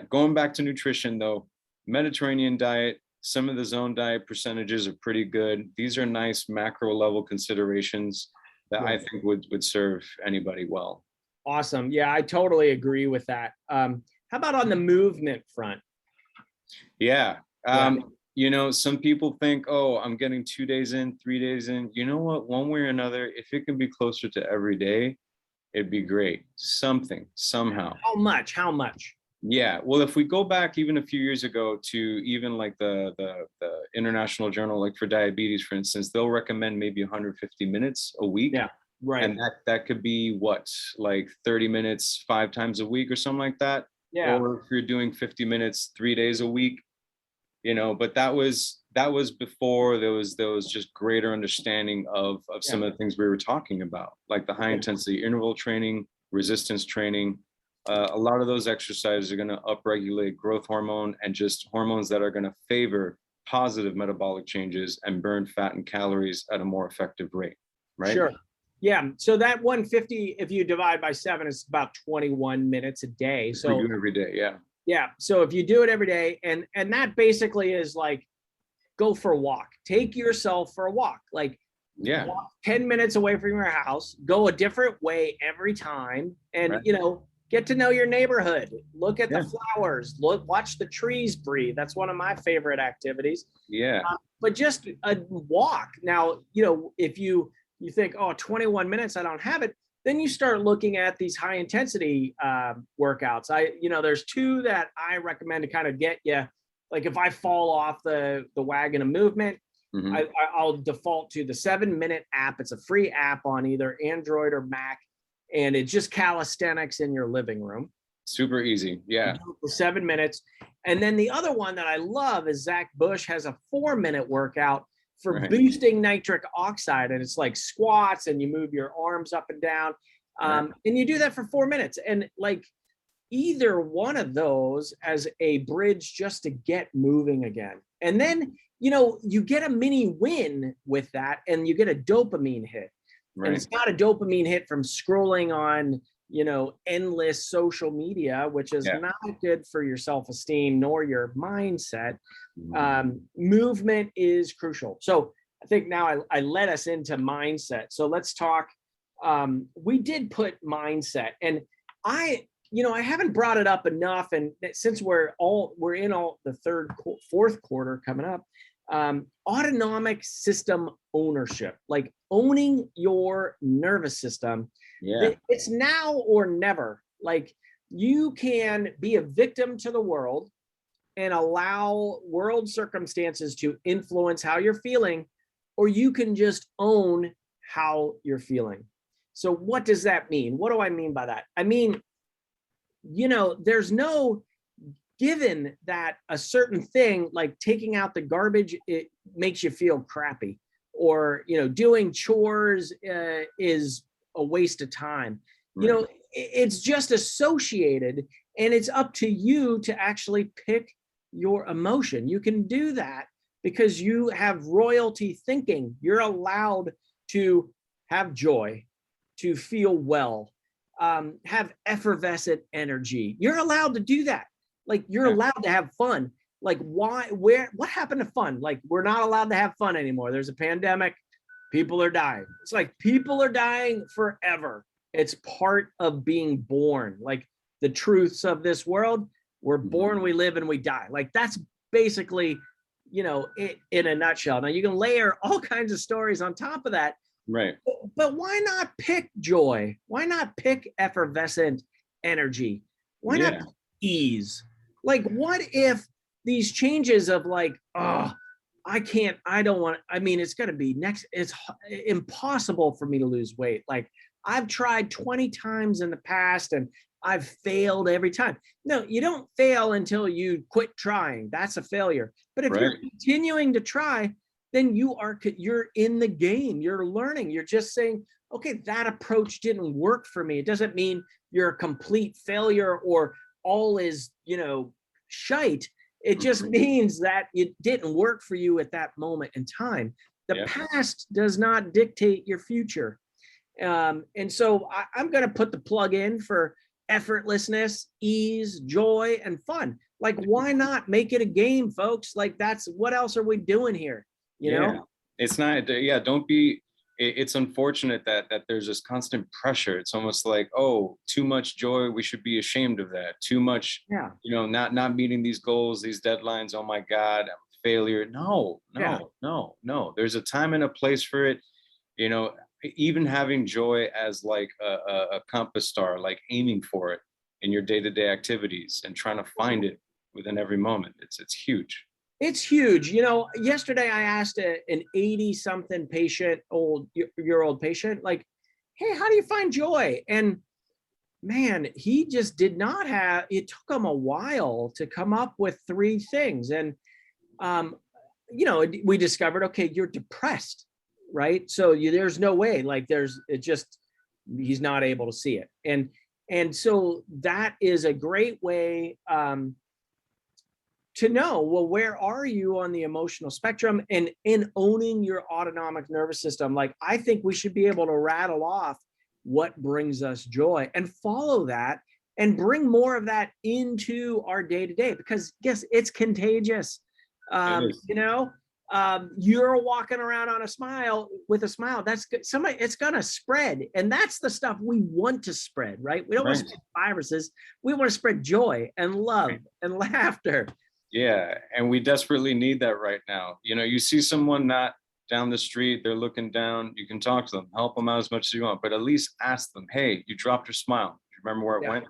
going back to nutrition though, Mediterranean diet, some of the zone diet percentages are pretty good. These are nice macro level considerations that I think would serve anybody well. Awesome. Yeah, I totally agree with that. How about on the movement front? Yeah. Some people think, oh, I'm getting 2 days in, 3 days in. You know what? One way or another, if it can be closer to every day, it'd be great. Something, somehow. How much? How much? Yeah. Well, if we go back even a few years ago to even like the International Journal, like for diabetes, for instance, they'll recommend maybe 150 minutes a week. Yeah. Right. And that could be what, like 30 minutes 5 times a week or something like that. Yeah. Or if you're doing 50 minutes 3 days a week, but that was before there was just greater understanding of some of the things we were talking about, like the high intensity interval training, resistance training. A lot of those exercises are going to upregulate growth hormone and just hormones that are going to favor positive metabolic changes and burn fat and calories at a more effective rate, right? Sure. Yeah. So that 150, if you divide by 7, is about 21 minutes a day. So you do every day. Yeah. Yeah. So if you do it every day, and that basically is like, go for a walk, take yourself for a walk, like walk 10 minutes away from your house, go a different way every time. And, get to know your neighborhood, look at the flowers, watch the trees breathe. That's one of my favorite activities. Yeah. But just a walk. Now, if you think, oh, 21 minutes, I don't have it. Then you start looking at these high intensity workouts. There's 2 that I recommend to kind of get you. Like if I fall off the wagon of movement, I'll default to the 7-minute app. It's a free app on either Android or Mac, and it's just calisthenics in your living room. Super easy. Yeah. For 7 minutes. And then the other one that I love is Zach Bush has a 4-minute workout for boosting nitric oxide. And it's like squats, and you move your arms up and down. And you do that for 4 minutes. And like either one of those as a bridge just to get moving again. And then, you get a mini win with that, and you get a dopamine hit. Right. And it's not a dopamine hit from scrolling on, endless social media, which is not good for your self-esteem nor your mindset. Movement is crucial. So I think now I led us into mindset. So let's talk. We did put mindset, and I haven't brought it up enough. And since we're in the fourth quarter coming up, autonomic system ownership, like owning your nervous system. Yeah. It's now or never. Like you can be a victim to the world and allow world circumstances to influence how you're feeling, or you can just own how you're feeling. So what does that mean? What do I mean by that? I mean, there's no given that a certain thing like taking out the garbage, it makes you feel crappy, or, doing chores is a waste of time. Right. It's just associated, and it's up to you to actually pick your emotion. You can do that because you have royalty thinking. You're allowed to have joy, to feel well, have effervescent energy. You're allowed to do that. Like you're allowed to have fun. Like what happened to fun? Like we're not allowed to have fun anymore. There's a pandemic. People are dying. It's like people are dying forever. It's part of being born. Like the truths of this world, we're born, we live, and we die. Like that's basically, it in a nutshell. Now you can layer all kinds of stories on top of that. Right. But why not pick joy? Why not pick effervescent energy? Why not pick ease? Like, what if these changes of like, it's going to be it's impossible for me to lose weight. Like I've tried 20 times in the past and I've failed every time. No, you don't fail until you quit trying. That's a failure. But if you're continuing to try, then you're in the game. You're learning. You're just saying, okay, that approach didn't work for me. It doesn't mean you're a complete failure or all is, shite. It just means that it didn't work for you at that moment in time. The past does not dictate your future. And so I'm going to put the plug in for effortlessness, ease, joy, and fun. Like, why not make it a game, folks? Like, what else are we doing here? You know? It's not, don't be it's unfortunate that there's this constant pressure. It's almost like, oh, too much joy, we should be ashamed of that. Too much, not meeting these goals, these deadlines. Oh my God, I'm a failure. No. There's a time and a place for it. Even having joy as like a compass star, like aiming for it in your day-to-day activities and trying to find it within every moment. It's huge. It's huge. Yesterday I asked an 80-something year-old patient, like, hey, how do you find joy? And man, he just did not have, it took him a while to come up with 3 things. And, we discovered, okay, you're depressed, right? So there's no way, like he's not able to see it. And so that is a great way, to know, well, where are you on the emotional spectrum, and in owning your autonomic nervous system. Like, I think we should be able to rattle off what brings us joy and follow that and bring more of that into our day-to-day, because yes, it's contagious. You're walking around with a smile, that's good. It's gonna spread, and that's the stuff we want to spread, right? We don't want to spread viruses. We want to spread joy and love and laughter. Yeah, and we desperately need that right now. You see someone not down the street, they're looking down, you can talk to them, help them out as much as you want, but at least ask them, hey, you dropped your smile. Do you remember where it went?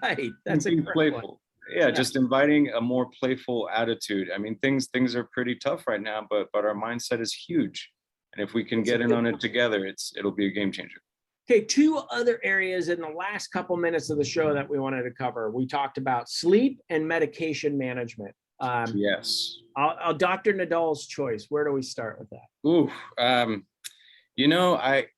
Right. That's a great playful. Yeah, just inviting a more playful attitude. I mean, things are pretty tough right now, but our mindset is huge. And if we can get in on it together, it'll be a game changer. Okay, 2 other areas in the last couple minutes of the show that we wanted to cover. We talked about sleep and medication management. Yes. Dr. Nadal's choice. Where do we start with that? Ooh,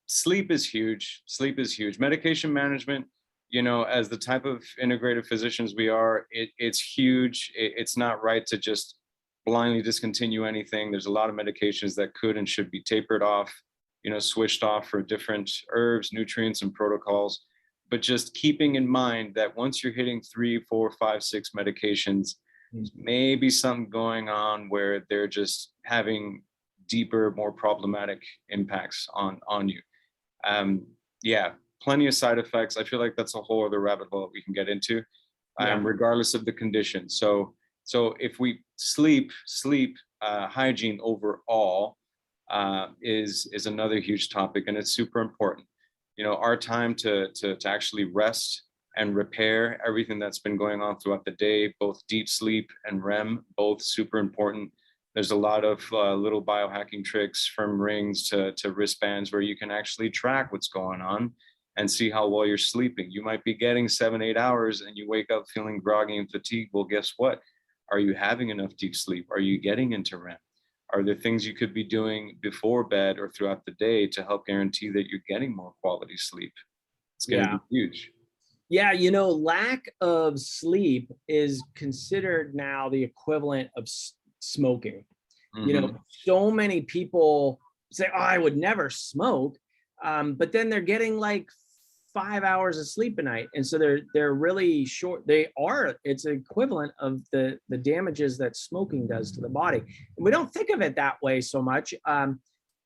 sleep is huge. Sleep is huge. Medication management, as the type of integrative physicians we are, it's huge. It's not right to just blindly discontinue anything. There's a lot of medications that could and should be tapered off, switched off for different herbs, nutrients, and protocols. But just keeping in mind that once you're hitting 3, 4, 5, 6 medications, maybe something going on where they're just having deeper, more problematic impacts on you. Plenty of side effects. I feel like that's a whole other rabbit hole that we can get into, regardless of the condition. So if we sleep hygiene overall is another huge topic, and it's super important. Our time to actually rest and repair everything that's been going on throughout the day, both deep sleep and REM, both super important. There's a lot of little biohacking tricks, from rings to wristbands, where you can actually track what's going on and see how well you're sleeping. You might be getting 7-8 hours and you wake up feeling groggy and fatigued. Well, guess what? Are you having enough deep sleep? Are you getting into REM? Are there things you could be doing before bed or throughout the day to help guarantee that you're getting more quality sleep? It's going to be huge. Yeah, lack of sleep is considered now the equivalent of smoking. So many people say, oh, I would never smoke. But then they're getting like 5 hours of sleep a night. And so they're really short. It's equivalent of the damages that smoking does to the body. And we don't think of it that way so much.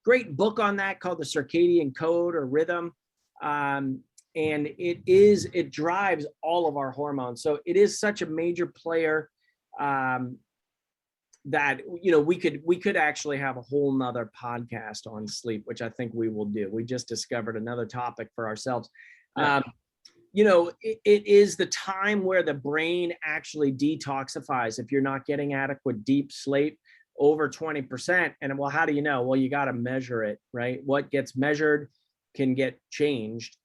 Great book on that called The Circadian Code or Rhythm. And it drives all of our hormones. So it is such a major player that, we could actually have a whole nother podcast on sleep, which I think we will do. We just discovered another topic for ourselves. It is the time where the brain actually detoxifies. If you're not getting adequate deep sleep, over 20%. And well, how do you know? Well, you got to measure it, right? What gets measured can get changed.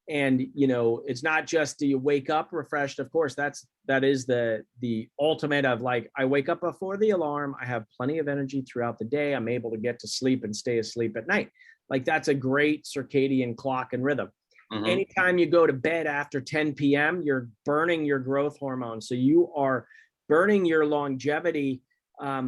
And, it's not just, do you wake up refreshed? Of course, that is the ultimate of, like, I wake up before the alarm. I have plenty of energy throughout the day. I'm able to get to sleep and stay asleep at night. Like, that's a great circadian clock and rhythm. Mm-hmm. Anytime you go to bed after 10 p.m., you're burning your growth hormone. So you are burning your longevity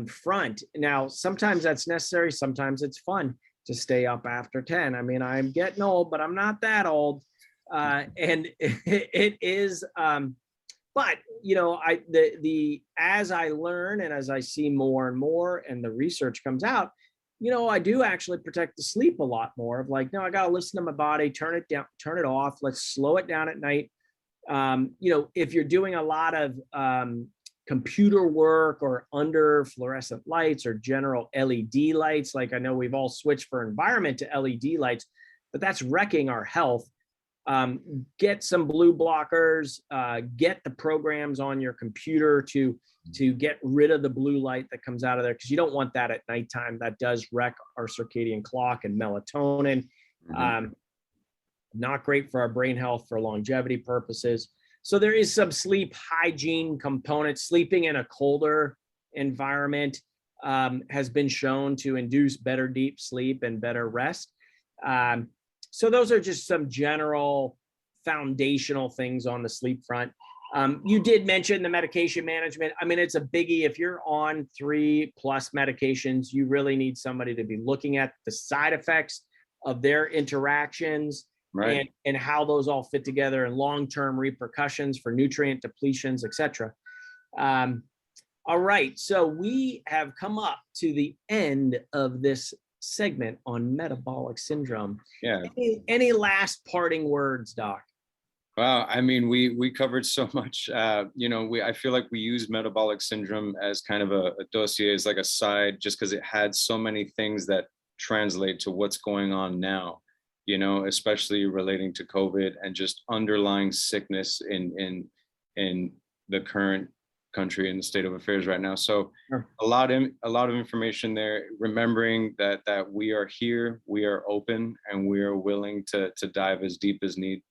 front. Now, sometimes that's necessary. Sometimes it's fun to stay up after 10. I mean, I'm getting old, but I'm not that old. And it is, but as I learn and as I see more and more and the research comes out, I do actually protect the sleep a lot more of like, no, I got to listen to my body, turn it down, turn it off. Let's slow it down at night. If you're doing a lot of computer work or under fluorescent lights or general LED lights, like I know we've all switched for environment to LED lights, but that's wrecking our health. Get some blue blockers, get the programs on your computer to get rid of the blue light that comes out of there, because you don't want that at nighttime. That does wreck our circadian clock and melatonin. Not great for our brain health for longevity purposes. So there is some sleep hygiene component. Sleeping in a colder environment has been shown to induce better deep sleep and better rest. So those are just some general foundational things on the sleep front. You did mention the medication management. I mean, it's a biggie. If you're on 3+ medications, you really need somebody to be looking at the side effects of their interactions, right, and how those all fit together and long-term repercussions for nutrient depletions, etc. All right, so we have come up to the end of this segment on metabolic syndrome. Yeah. Any last parting words, Doc? Wow, I mean, we covered so much. I feel like we use metabolic syndrome as kind of a dossier, as like a side, just because it had so many things that translate to what's going on now, especially relating to COVID and just underlying sickness in the current country and the state of affairs right now. So sure. a lot of information there, remembering that we are here, we are open, and we are willing to dive as deep as need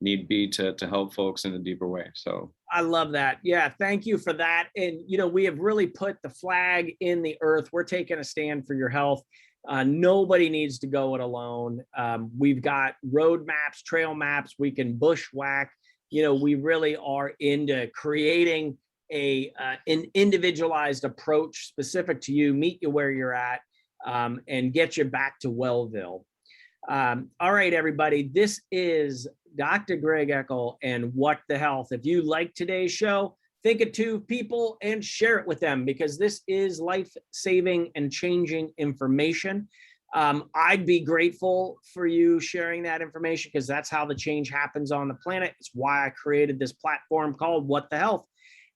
be to help folks in a deeper way. So I love that. Yeah, thank you for that. And we have really put the flag in the earth. We're taking a stand for your health. Nobody needs to go it alone. We've got road maps, trail maps. We can bushwhack. We really are into creating an individualized approach specific to you, meet you where you're at, and get you back to Wellville. All right, everybody, this is Dr. Greg Eckel and What the Health. If you like today's show, think of 2 people and share it with them, because this is life-saving and changing information. I'd be grateful for you sharing that information, because that's how the change happens on the planet. It's why I created this platform called What the Health.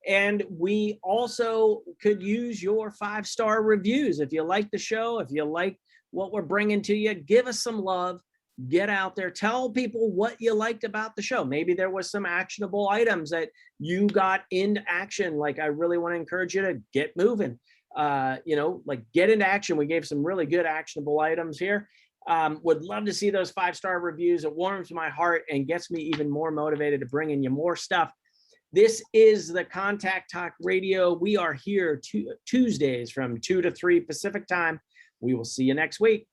And we also could use your 5-star reviews. If you like the show, if you like what we're bringing to you, give us some love, get out there, tell people what you liked about the show. Maybe there was some actionable items that you got into action. Like, I really want to encourage you to get moving, get into action. We gave some really good actionable items here. Would love to see those 5-star reviews. It warms my heart and gets me even more motivated to bring in you more stuff. This is the Contact Talk Radio. We are here Tuesdays from 2 to 3 Pacific time. We will see you next week.